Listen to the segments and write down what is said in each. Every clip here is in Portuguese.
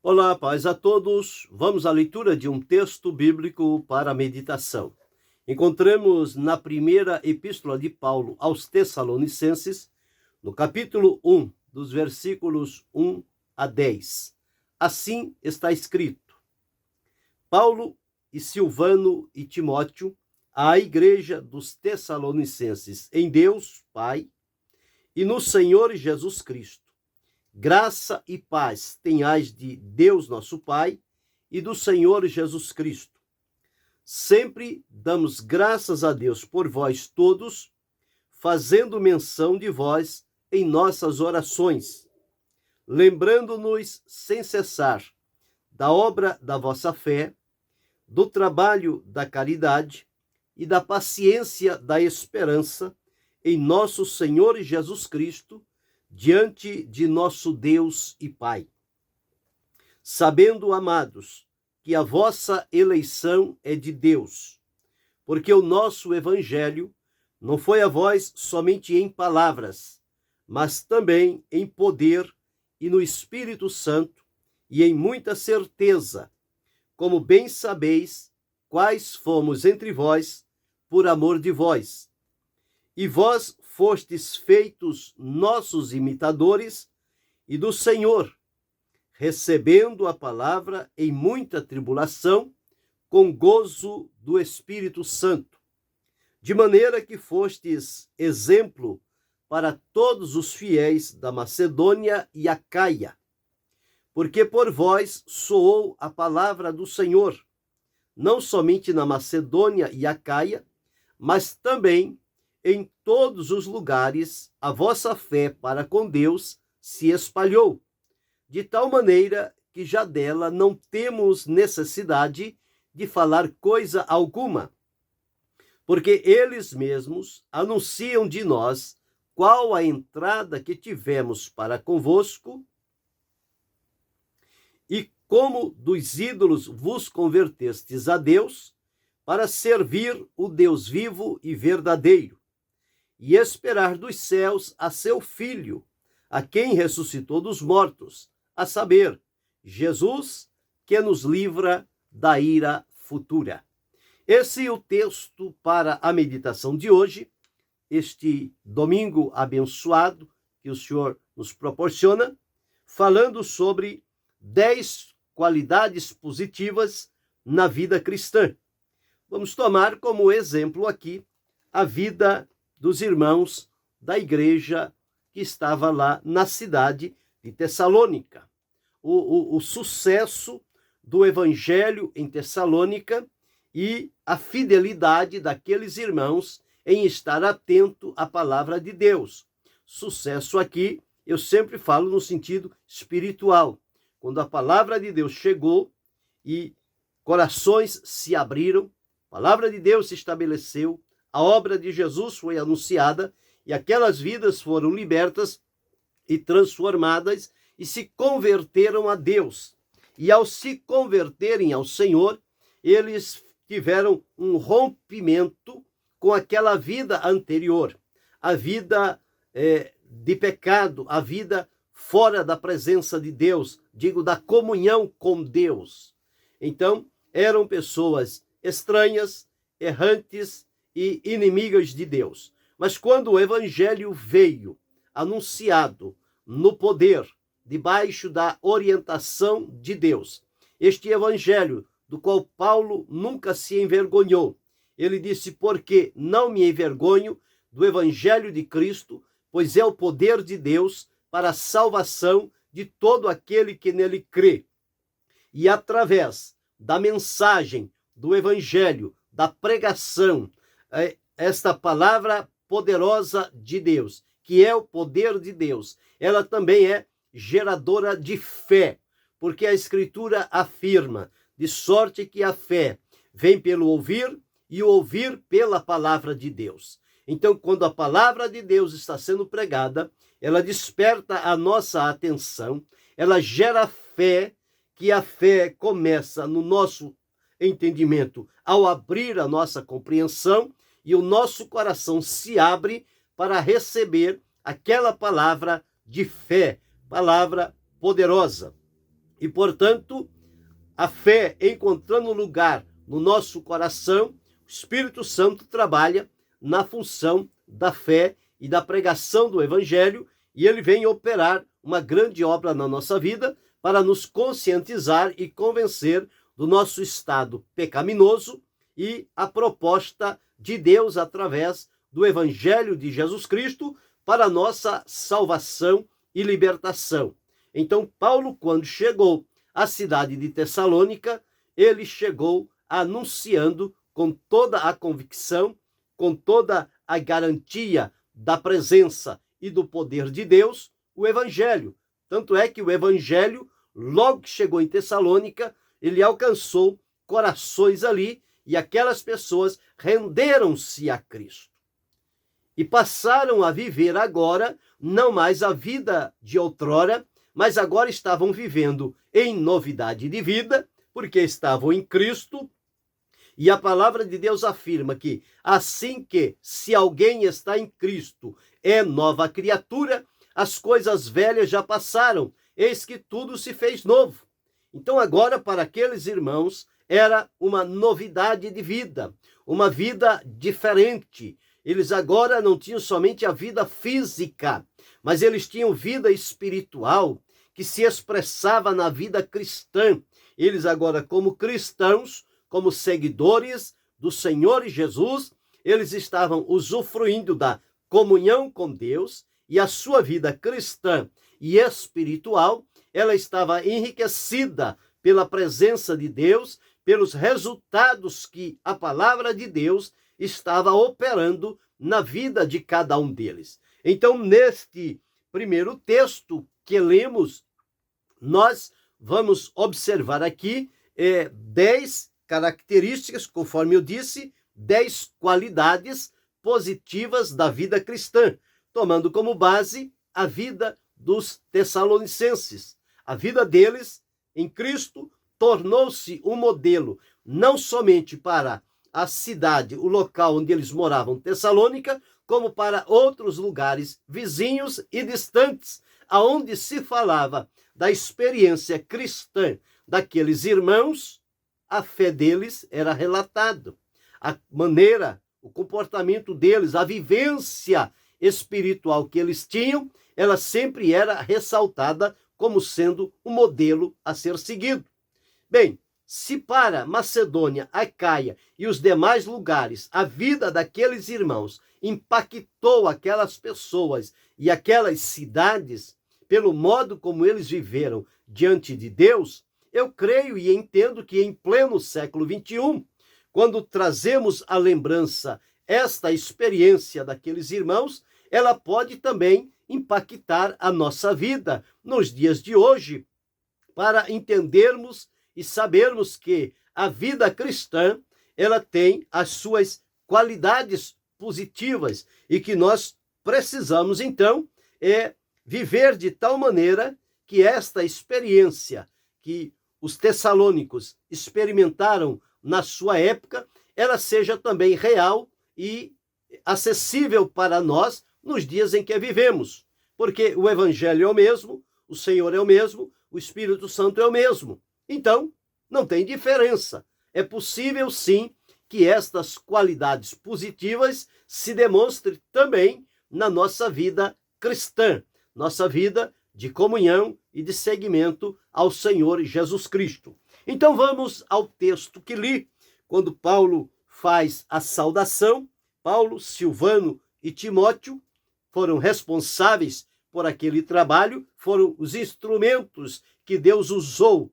Olá, paz a todos. Vamos à leitura de um texto bíblico para a meditação. Encontramos na primeira epístola de Paulo aos Tessalonicenses, no capítulo 1, dos versículos 1 a 10. Assim está escrito: Paulo e Silvano e Timóteo, à igreja dos Tessalonicenses, em Deus, Pai, e no Senhor Jesus Cristo. Graça e paz tenhais de Deus nosso Pai e do Senhor Jesus Cristo. Sempre damos graças a Deus por vós todos, fazendo menção de vós em nossas orações, lembrando-nos sem cessar da obra da vossa fé, do trabalho da caridade e da paciência da esperança em nosso Senhor Jesus Cristo, diante de nosso Deus e Pai. Sabendo, amados, que a vossa eleição é de Deus, porque o nosso evangelho não foi a vós somente em palavras, mas também em poder e no Espírito Santo e em muita certeza, como bem sabeis quais fomos entre vós por amor de vós. E vós fostes feitos nossos imitadores e do Senhor, recebendo a palavra em muita tribulação, com gozo do Espírito Santo, de maneira que fostes exemplo para todos os fiéis da Macedônia e Acaia, porque por vós soou a palavra do Senhor, não somente na Macedônia e Acaia, mas também em todos os lugares a vossa fé para com Deus se espalhou, de tal maneira que já dela não temos necessidade de falar coisa alguma, porque eles mesmos anunciam de nós qual a entrada que tivemos para convosco e como dos ídolos vos convertestes a Deus, para servir o Deus vivo e verdadeiro, e esperar dos céus a seu Filho, a quem ressuscitou dos mortos, a saber, Jesus, que nos livra da ira futura. Esse é o texto para a meditação de hoje, este domingo abençoado que o Senhor nos proporciona, falando sobre 10 qualidades positivas na vida cristã. Vamos tomar como exemplo aqui a vida dos irmãos da igreja que estava lá na cidade de Tessalônica. O sucesso do evangelho em Tessalônica e a fidelidade daqueles irmãos em estar atento à palavra de Deus. Sucesso aqui, eu sempre falo no sentido espiritual. Quando a palavra de Deus chegou e corações se abriram, a palavra de Deus se estabeleceu, a obra de Jesus foi anunciada e aquelas vidas foram libertas e transformadas e se converteram a Deus. E ao se converterem ao Senhor, eles tiveram um rompimento com aquela vida anterior, a vida de pecado, a vida fora da presença de Deus, digo, da comunhão com Deus. Então, eram pessoas estranhas, errantes e inimigas de Deus. Mas quando o evangelho veio anunciado no poder, debaixo da orientação de Deus, este evangelho do qual Paulo nunca se envergonhou, ele disse: porque não me envergonho do evangelho de Cristo, pois é o poder de Deus para a salvação de todo aquele que nele crê. E através da mensagem do evangelho, da pregação, esta palavra poderosa de Deus, que é o poder de Deus, ela também é geradora de fé, porque a Escritura afirma, de sorte que a fé vem pelo ouvir e o ouvir pela palavra de Deus. Então, quando a palavra de Deus está sendo pregada, ela desperta a nossa atenção, ela gera fé, que a fé começa no nosso entendimento ao abrir a nossa compreensão e o nosso coração se abre para receber aquela palavra de fé, palavra poderosa. E, portanto, a fé encontrando lugar no nosso coração, o Espírito Santo trabalha na função da fé e da pregação do Evangelho, e ele vem operar uma grande obra na nossa vida para nos conscientizar e convencer do nosso estado pecaminoso e a proposta de Deus através do Evangelho de Jesus Cristo para a nossa salvação e libertação. Então, Paulo, quando chegou à cidade de Tessalônica, ele chegou anunciando com toda a convicção, com toda a garantia da presença e do poder de Deus, o Evangelho. Tanto é que o Evangelho, logo que chegou em Tessalônica, ele alcançou corações ali e aquelas pessoas renderam-se a Cristo. E passaram a viver agora, não mais a vida de outrora, mas agora estavam vivendo em novidade de vida, porque estavam em Cristo. E a palavra de Deus afirma que assim que, se alguém está em Cristo, é nova criatura, as coisas velhas já passaram, eis que tudo se fez novo. Então agora, para aqueles irmãos, era uma novidade de vida, uma vida diferente. Eles agora não tinham somente a vida física, mas eles tinham vida espiritual, que se expressava na vida cristã. Eles agora, como cristãos, como seguidores do Senhor Jesus, eles estavam usufruindo da comunhão com Deus, e a sua vida cristã e espiritual, ela estava enriquecida pela presença de Deus, pelos resultados que a palavra de Deus estava operando na vida de cada um deles. Então, neste primeiro texto que lemos, nós vamos observar aqui 10 características, conforme eu disse, 10 qualidades positivas da vida cristã, tomando como base a vida dos tessalonicenses. A vida deles em Cristo tornou-se um modelo, não somente para a cidade, o local onde eles moravam, Tessalônica, como para outros lugares vizinhos e distantes, aonde se falava da experiência cristã daqueles irmãos, a fé deles era relatado. A maneira, o comportamento deles, a vivência espiritual que eles tinham, ela sempre era ressaltada como sendo um modelo a ser seguido. Bem, se para Macedônia, Acaia e os demais lugares a vida daqueles irmãos impactou aquelas pessoas e aquelas cidades pelo modo como eles viveram diante de Deus, eu creio e entendo que em pleno século XXI, quando trazemos à lembrança esta experiência daqueles irmãos, ela pode também impactar a nossa vida nos dias de hoje, para entendermos e sabermos que a vida cristã, ela tem as suas qualidades positivas e que nós precisamos, então, viver de tal maneira que esta experiência que os tessalônicos experimentaram na sua época, ela seja também real e acessível para nós nos dias em que vivemos. Porque o Evangelho é o mesmo, o Senhor é o mesmo, o Espírito Santo é o mesmo. Então, não tem diferença. É possível, sim, que estas qualidades positivas se demonstrem também na nossa vida cristã, nossa vida de comunhão e de seguimento ao Senhor Jesus Cristo. Então vamos ao texto que li, quando Paulo faz a saudação. Paulo, Silvano e Timóteo foram responsáveis por aquele trabalho, foram os instrumentos que Deus usou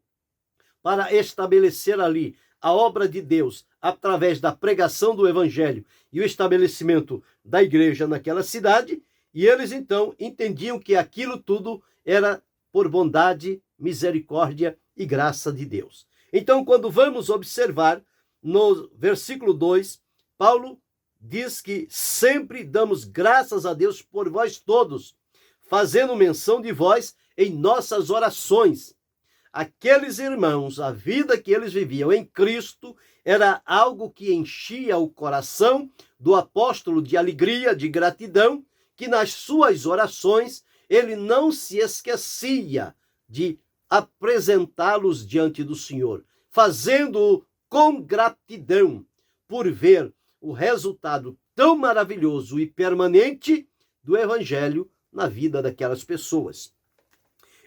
para estabelecer ali a obra de Deus através da pregação do Evangelho e o estabelecimento da igreja naquela cidade, e eles então entendiam que aquilo tudo era por bondade, misericórdia e graça de Deus. Então, quando vamos observar no versículo 2, Paulo diz que sempre damos graças a Deus por vós todos, fazendo menção de vós em nossas orações. Aqueles irmãos, a vida que eles viviam em Cristo era algo que enchia o coração do apóstolo de alegria, de gratidão, que nas suas orações ele não se esquecia de apresentá-los diante do Senhor, fazendo-o com gratidão por ver o resultado tão maravilhoso e permanente do Evangelho na vida daquelas pessoas.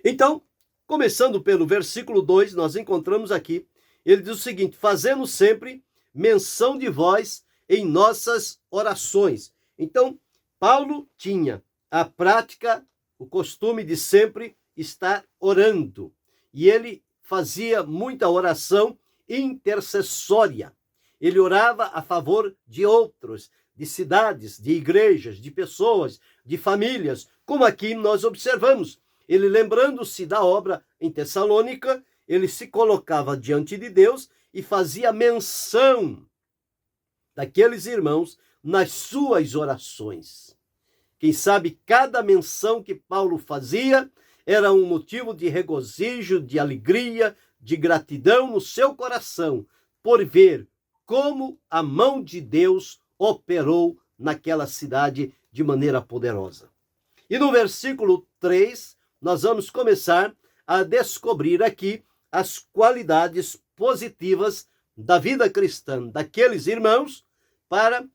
Então, começando pelo versículo 2, nós encontramos aqui, ele diz o seguinte: fazendo sempre menção de vós em nossas orações. Então, Paulo tinha a prática, o costume de sempre estar orando. E ele fazia muita oração intercessória. Ele orava a favor de outros, de cidades, de igrejas, de pessoas, de famílias, como aqui nós observamos. Ele, lembrando-se da obra em Tessalônica, ele se colocava diante de Deus e fazia menção daqueles irmãos nas suas orações. Quem sabe cada menção que Paulo fazia era um motivo de regozijo, de alegria, de gratidão no seu coração, por ver como a mão de Deus operou naquela cidade de maneira poderosa. E no versículo 3, nós vamos começar a descobrir aqui as qualidades positivas da vida cristã daqueles irmãos para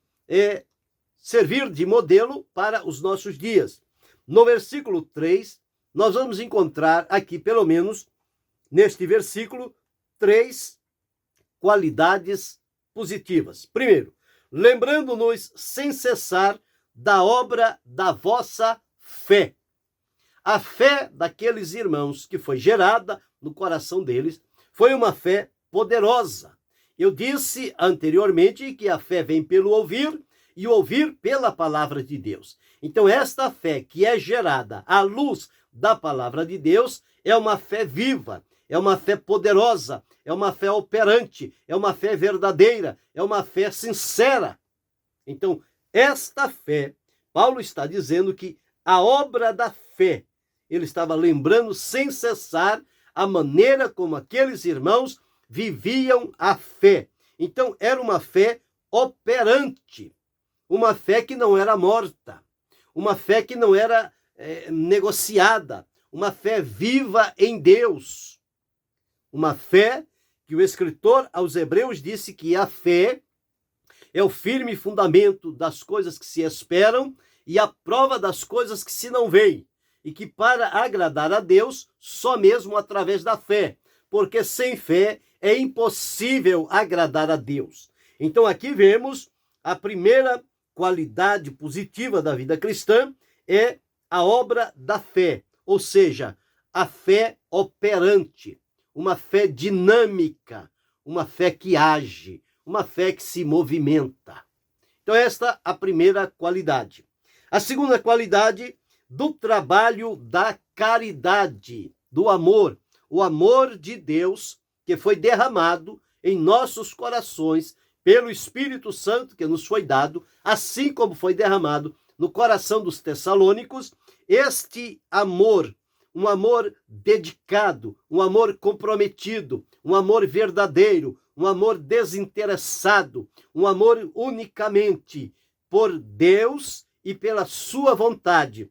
servir de modelo para os nossos dias. No versículo 3, nós vamos encontrar aqui, pelo menos neste versículo, 3 qualidades positivas. Primeiro, lembrando-nos sem cessar da obra da vossa fé. A fé daqueles irmãos que foi gerada no coração deles foi uma fé poderosa. Eu disse anteriormente que a fé vem pelo ouvir e ouvir pela palavra de Deus. Então, esta fé que é gerada à luz da palavra de Deus é uma fé viva, é uma fé poderosa, é uma fé operante, é uma fé verdadeira, é uma fé sincera. Então, esta fé, Paulo está dizendo que a obra da fé, ele estava lembrando sem cessar a maneira como aqueles irmãos viviam a fé. Então, era uma fé operante, uma fé que não era morta, uma fé que não era negociada, uma fé viva em Deus. Uma fé que o escritor aos Hebreus disse que a fé é o firme fundamento das coisas que se esperam e a prova das coisas que se não veem. E que para agradar a Deus, só mesmo através da fé. Porque sem fé é impossível agradar a Deus. Então aqui vemos a primeira qualidade positiva da vida cristã é a obra da fé. Ou seja, a fé operante. Uma fé dinâmica, uma fé que age, uma fé que se movimenta. Então esta é a primeira qualidade. A segunda qualidade, do trabalho da caridade, do amor. O amor de Deus que foi derramado em nossos corações pelo Espírito Santo que nos foi dado, assim como foi derramado no coração dos tessalônicos, este amor, um amor dedicado, um amor comprometido, um amor verdadeiro, um amor desinteressado, um amor unicamente por Deus e pela sua vontade.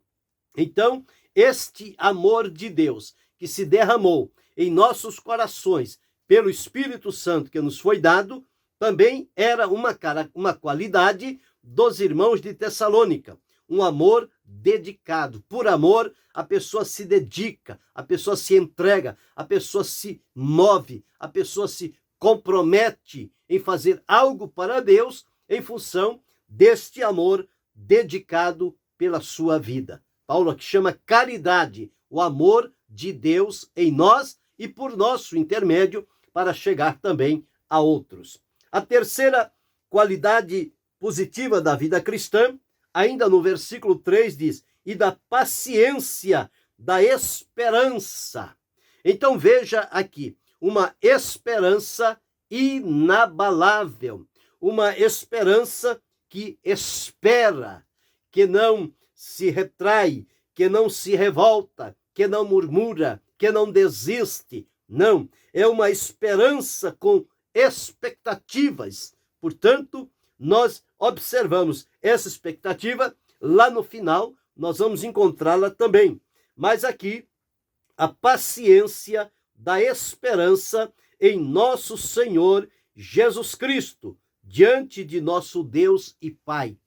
Então, este amor de Deus que se derramou em nossos corações pelo Espírito Santo que nos foi dado, também era uma qualidade dos irmãos de Tessalônica. Um amor dedicado. Por amor, a pessoa se dedica, a pessoa se entrega, a pessoa se move, a pessoa se compromete em fazer algo para Deus em função deste amor dedicado pela sua vida. Paulo aqui chama caridade, o amor de Deus em nós e por nosso intermédio para chegar também a outros. A terceira qualidade positiva da vida cristã, ainda no versículo 3 diz, e da paciência, da esperança. Então veja aqui, uma esperança inabalável, uma esperança que espera, que não se retrai, que não se revolta, que não murmura, que não desiste. Não, é uma esperança com expectativas. Portanto, nós observamos essa expectativa, lá no final nós vamos encontrá-la também. Mas aqui a paciência da esperança em nosso Senhor Jesus Cristo, diante de nosso Deus e Pai.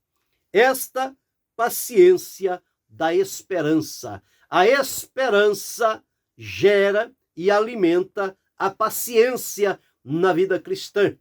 Esta paciência da esperança. A esperança gera e alimenta a paciência na vida cristã.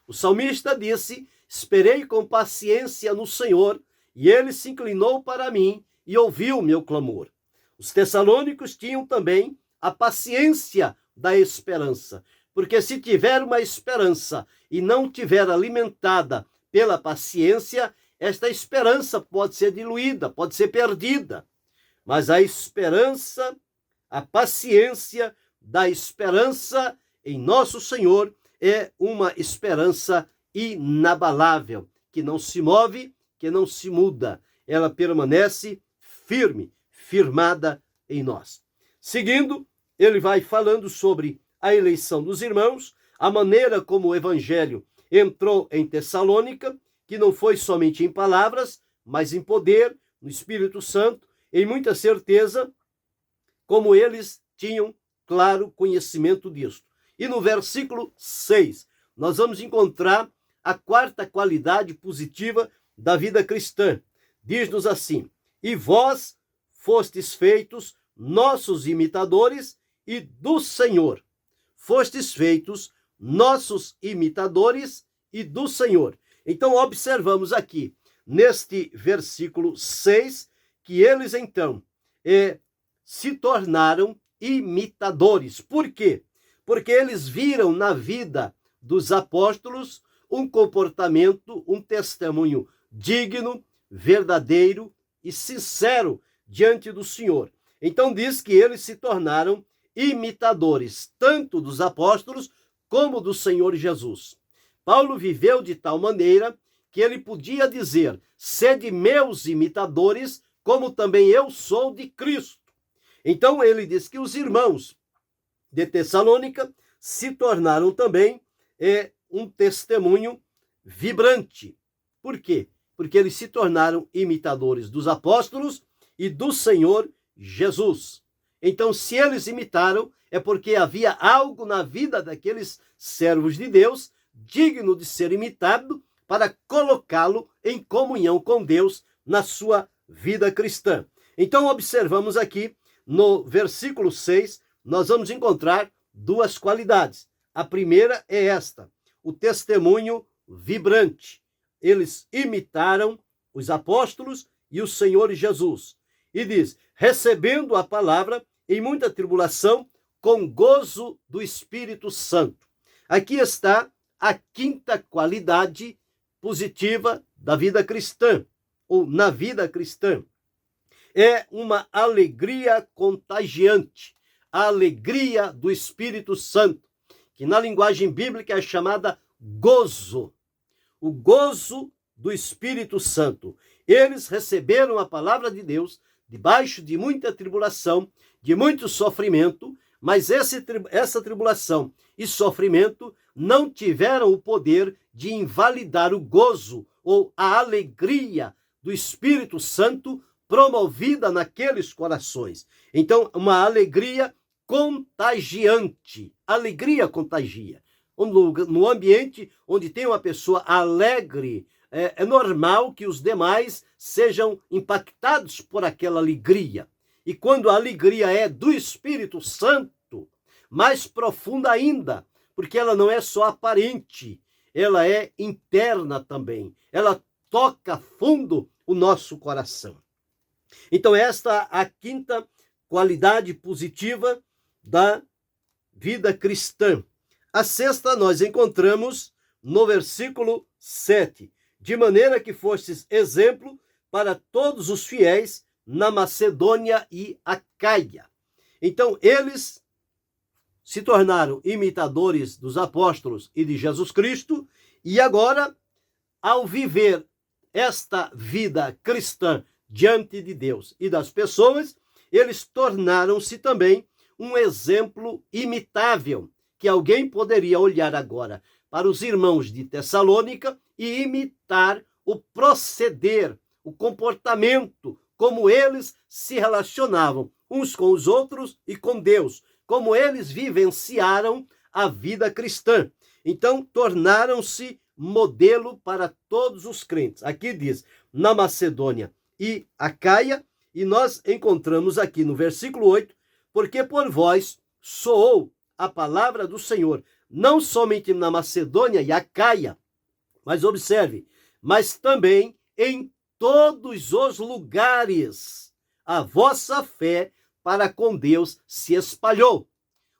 O salmista disse: esperei com paciência no Senhor, e ele se inclinou para mim e ouviu meu clamor. Os tessalônicos tinham também a paciência da esperança, porque se tiver uma esperança e não tiver alimentada pela paciência, esta esperança pode ser diluída, pode ser perdida. Mas a esperança, a paciência da esperança em nosso Senhor é uma esperança inabalável, que não se move, que não se muda. Ela permanece firme, firmada em nós. Seguindo, ele vai falando sobre a eleição dos irmãos, a maneira como o evangelho entrou em Tessalônica, que não foi somente em palavras, mas em poder, no Espírito Santo, em muita certeza, como eles tinham claro conhecimento disto. E no versículo 6, nós vamos encontrar a quarta qualidade positiva da vida cristã. Diz-nos assim: e vós fostes feitos nossos imitadores e do Senhor. Fostes feitos nossos imitadores e do Senhor. Então, observamos aqui, neste versículo 6, que eles, então, se tornaram imitadores. Por quê? Porque eles viram na vida dos apóstolos um comportamento, um testemunho digno, verdadeiro e sincero diante do Senhor. Então, diz que eles se tornaram imitadores, tanto dos apóstolos como do Senhor Jesus. Paulo viveu de tal maneira que ele podia dizer: sede meus imitadores, como também eu sou de Cristo. Então ele diz que os irmãos de Tessalônica se tornaram também um testemunho vibrante. Por quê? Porque eles se tornaram imitadores dos apóstolos e do Senhor Jesus. Então, se eles imitaram, é porque havia algo na vida daqueles servos de Deus digno de ser imitado para colocá-lo em comunhão com Deus na sua vida cristã. Então, observamos aqui no versículo 6, nós vamos encontrar duas qualidades. A primeira é esta: o testemunho vibrante. Eles imitaram os apóstolos e o Senhor Jesus. E diz: recebendo a palavra em muita tribulação, com gozo do Espírito Santo. Aqui está a quinta qualidade positiva da vida cristã, ou na vida cristã. É uma alegria contagiante, a alegria do Espírito Santo, que na linguagem bíblica é chamada gozo. O gozo do Espírito Santo. Eles receberam a palavra de Deus debaixo de muita tribulação, de muito sofrimento, mas essa tribulação e sofrimento não tiveram o poder de invalidar o gozo ou a alegria do Espírito Santo promovida naqueles corações. Então, uma alegria contagiante. Alegria contagia. No ambiente onde tem uma pessoa alegre, é normal que os demais sejam impactados por aquela alegria. E quando a alegria é do Espírito Santo, mais profunda ainda, porque ela não é só aparente, ela é interna também. Ela toca fundo o nosso coração. Então, esta é a quinta qualidade positiva da vida cristã. A sexta nós encontramos no versículo 7. De maneira que fostes exemplo para todos os fiéis na Macedônia e Acaia. Então, eles se tornaram imitadores dos apóstolos e de Jesus Cristo, e agora, ao viver esta vida cristã diante de Deus e das pessoas, eles tornaram-se também um exemplo imitável, que alguém poderia olhar agora para os irmãos de Tessalônica e imitar o proceder, o comportamento, como eles se relacionavam uns com os outros e com Deus, como eles vivenciaram a vida cristã. Então, tornaram-se modelo para todos os crentes. Aqui diz, na Macedônia e Acaia, e nós encontramos aqui no versículo 8, porque por vós soou a palavra do Senhor, não somente na Macedônia e Acaia, mas observe, mas também em todos os lugares a vossa fé para com Deus se espalhou.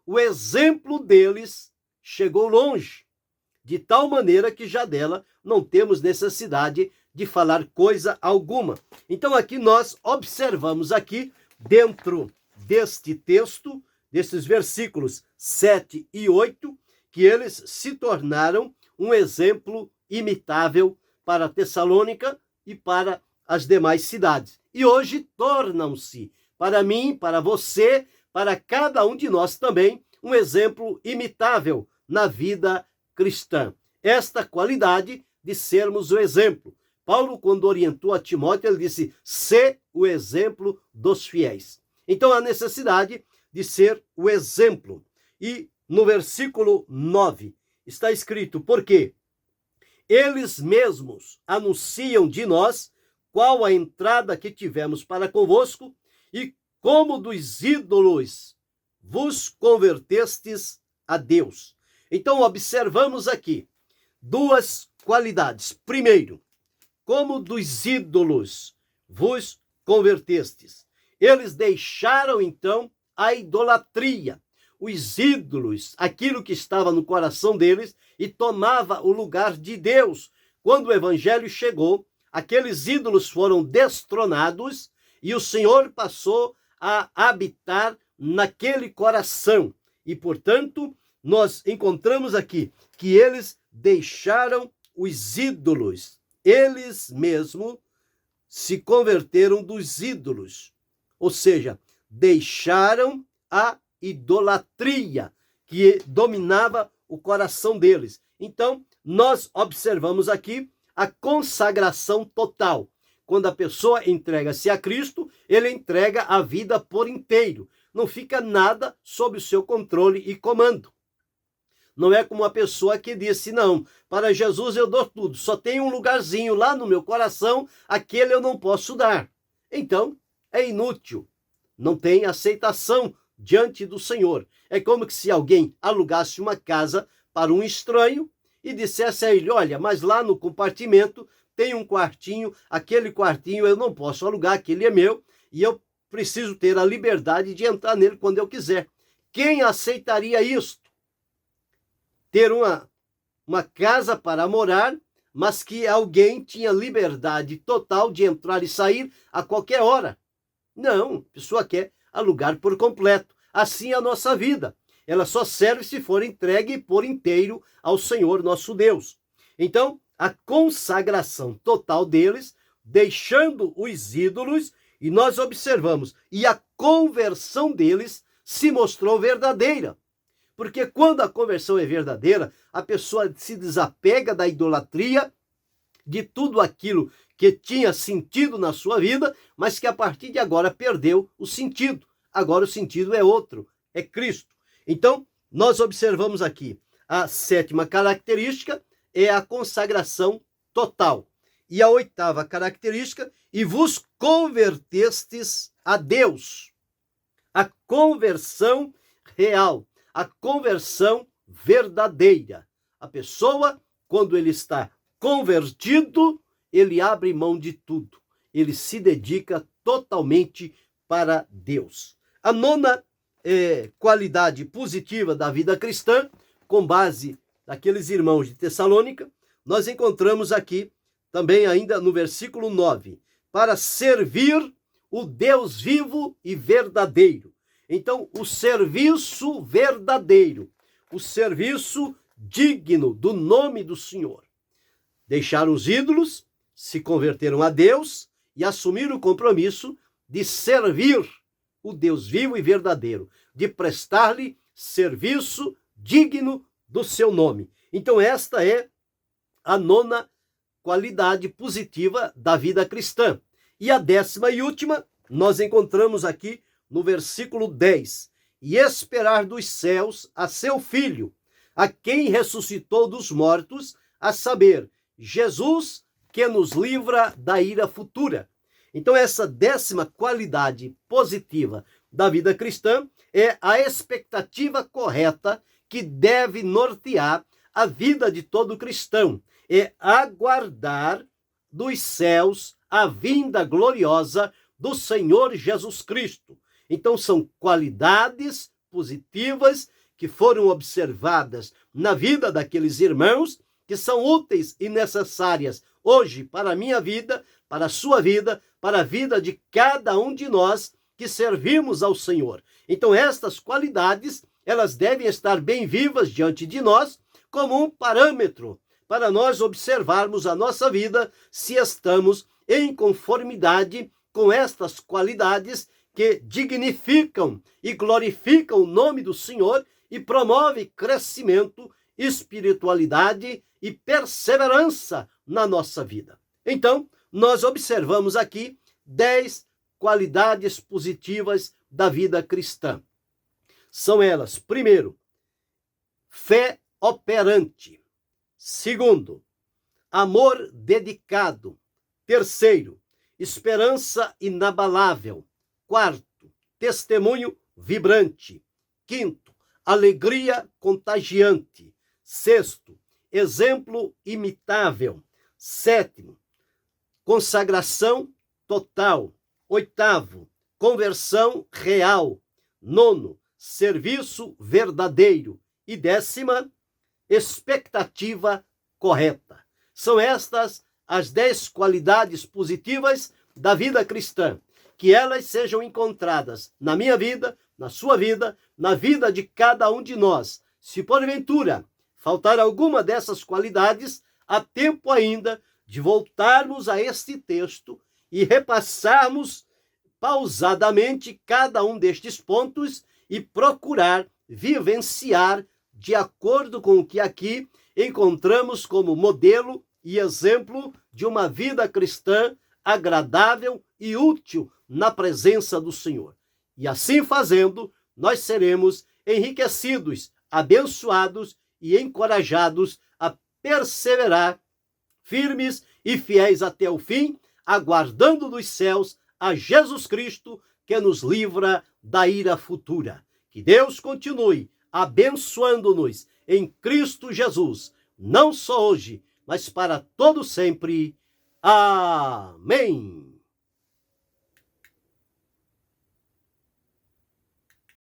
O exemplo deles chegou longe, de tal maneira que já dela não temos necessidade de falar coisa alguma. Então aqui nós observamos aqui, dentro deste texto, desses versículos 7 e 8, que eles se tornaram um exemplo imitável para Tessalônica e para as demais cidades. E hoje tornam-se, para mim, para você, para cada um de nós também, um exemplo imitável na vida cristã. Esta qualidade de sermos o exemplo. Paulo, quando orientou a Timóteo, ele disse, sê o exemplo dos fiéis. Então, a necessidade de ser o exemplo. E no versículo 9 está escrito, porque eles mesmos anunciam de nós qual a entrada que tivemos para convosco e como dos ídolos vos convertestes a Deus. Então, observamos aqui duas qualidades. Primeiro, como dos ídolos vos convertestes. Eles deixaram, então, a idolatria, os ídolos, aquilo que estava no coração deles, e tomava o lugar de Deus. Quando o evangelho chegou, aqueles ídolos foram destronados e o Senhor passou a habitar naquele coração. E, portanto, nós encontramos aqui que eles deixaram os ídolos. Eles mesmos se converteram dos ídolos. Ou seja, deixaram a idolatria que dominava o coração deles. Então, nós observamos aqui a consagração total. Quando a pessoa entrega-se a Cristo, ele entrega a vida por inteiro. Não fica nada sob o seu controle e comando. Não é como uma pessoa que disse, não, para Jesus eu dou tudo, só tem um lugarzinho lá no meu coração, aquele eu não posso dar. Então, é inútil, não tem aceitação diante do Senhor. É como que se alguém alugasse uma casa para um estranho e dissesse a ele, olha, mas lá no compartimento tem um quartinho, aquele quartinho eu não posso alugar, aquele é meu, e eu preciso ter a liberdade de entrar nele quando eu quiser. Quem aceitaria isso? Ter uma casa para morar, mas que alguém tinha liberdade total de entrar e sair a qualquer hora. Não, a pessoa quer alugar por completo. Assim é a nossa vida. Ela só serve se for entregue por inteiro ao Senhor nosso Deus. Então, a consagração total deles, deixando os ídolos, e nós observamos, e a conversão deles se mostrou verdadeira. Porque quando a conversão é verdadeira, a pessoa se desapega da idolatria, de tudo aquilo que tinha sentido na sua vida, mas que a partir de agora perdeu o sentido. Agora o sentido é outro, é Cristo. Então, nós observamos aqui, a sétima característica é a consagração total. E a oitava característica, e vos convertestes a Deus. A conversão real, a conversão verdadeira. A pessoa, quando ele está convertido, ele abre mão de tudo. Ele se dedica totalmente para Deus. A nona qualidade positiva da vida cristã, com base naqueles irmãos de Tessalônica, nós encontramos aqui também ainda no versículo 9, para servir o Deus vivo e verdadeiro. Então, o serviço verdadeiro, o serviço digno do nome do Senhor. Deixaram os ídolos, se converteram a Deus e assumiram o compromisso de servir o Deus vivo e verdadeiro, de prestar-lhe serviço digno do seu nome. Então, esta é a nona qualidade positiva da vida cristã. E a décima e última, nós encontramos aqui no versículo 10, e esperar dos céus a seu Filho, a quem ressuscitou dos mortos, a saber, Jesus, que nos livra da ira futura. Então, essa 10ª qualidade positiva da vida cristã é a expectativa correta que deve nortear a vida de todo cristão. É aguardar dos céus a vinda gloriosa do Senhor Jesus Cristo. Então, são qualidades positivas que foram observadas na vida daqueles irmãos, que são úteis e necessárias hoje para a minha vida, para a sua vida, para a vida de cada um de nós que servimos ao Senhor. Então, estas qualidades, elas devem estar bem vivas diante de nós como um parâmetro para nós observarmos a nossa vida, se estamos em conformidade com estas qualidades que dignificam e glorificam o nome do Senhor e promovem crescimento, espiritualidade e perseverança na nossa vida. Então, nós observamos aqui 10 qualidades positivas da vida cristã. São elas: primeiro, fé operante. Segundo, amor dedicado. Terceiro, esperança inabalável. Quarto, testemunho vibrante. Quinto, alegria contagiante. Sexto, exemplo imitável. Sétimo, consagração total. Oitavo, conversão real. Nono, serviço verdadeiro. E 10ª, expectativa correta. São estas as 10 qualidades positivas da vida cristã. Que elas sejam encontradas na minha vida, na sua vida, na vida de cada um de nós. Se porventura faltar alguma dessas qualidades, há tempo ainda de voltarmos a este texto e repassarmos pausadamente cada um destes pontos e procurar vivenciar de acordo com o que aqui encontramos como modelo e exemplo de uma vida cristã agradável e útil na presença do Senhor. E assim fazendo, nós seremos enriquecidos, abençoados e encorajados a perseverar firmes e fiéis até o fim, aguardando dos céus a Jesus Cristo, que nos livra da ira futura. Que Deus continue abençoando-nos em Cristo Jesus, não só hoje, mas para todo sempre. Amém.